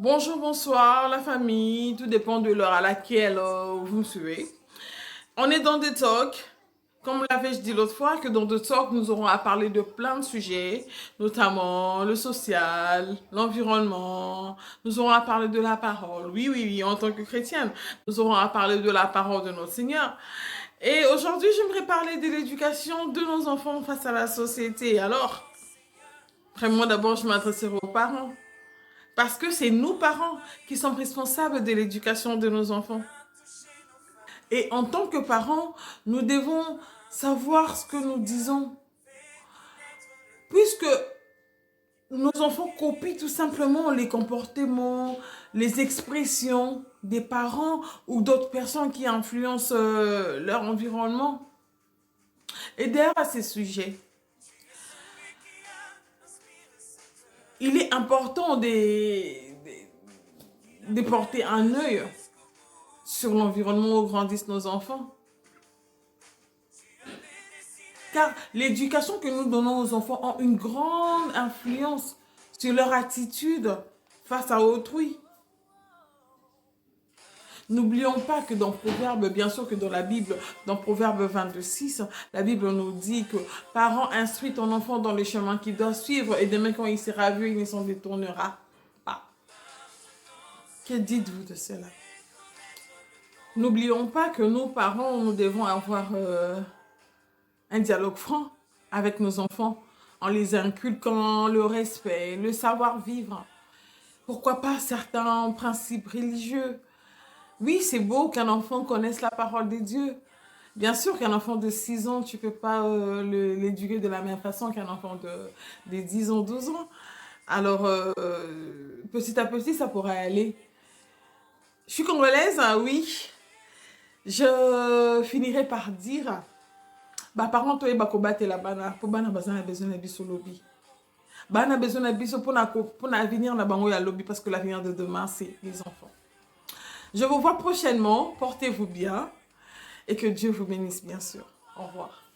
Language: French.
Bonjour, bonsoir la famille, tout dépend de l'heure à laquelle vous me suivez. On est dans des talks, comme l'avais-je dit l'autre fois, que dans des talks, nous aurons à parler de plein de sujets, notamment le social, l'environnement, nous aurons à parler de la parole. Oui, oui, oui, en tant que chrétienne, nous aurons à parler de la parole de notre Seigneur. Et aujourd'hui, j'aimerais parler de l'éducation de nos enfants face à la société. Alors, moi d'abord, je m'adresserai aux parents. Parce que c'est nous, parents, qui sommes responsables de l'éducation de nos enfants. Et en tant que parents, nous devons savoir ce que nous disons. Puisque nos enfants copient tout simplement les comportements, les expressions des parents ou d'autres personnes qui influencent leur environnement. Et d'ailleurs, à ces sujets, il est important de porter un œil sur l'environnement où grandissent nos enfants. Car l'éducation que nous donnons aux enfants a une grande influence sur leur attitude face à autrui. N'oublions pas que dans Proverbe, bien sûr que dans la Bible, dans Proverbe 22:6, la Bible nous dit que parents instruit ton enfant dans les chemins qu'il doit suivre et demain quand il sera vu, il ne s'en détournera pas. Que dites-vous de cela? N'oublions pas que nous, parents, nous devons avoir un dialogue franc avec nos enfants en les inculquant le respect, le savoir-vivre. Pourquoi pas certains principes religieux? Oui, c'est beau qu'un enfant connaisse la parole de Dieu. Bien sûr qu'un enfant de 6 ans, tu ne peux pas l'éduquer de la même façon qu'un enfant de 10 ans, 12 ans. Alors, petit à petit, ça pourrait aller. Je suis congolaise, hein, oui. Je finirai par dire, bah, par contre, il y a bana, pour bana bazana besoin de biso lobby. Bana besoin de biso pour l'avenir na bango ya lobby parce que l'avenir de demain, c'est les enfants. Je vous vois prochainement, portez-vous bien et que Dieu vous bénisse bien sûr. Au revoir.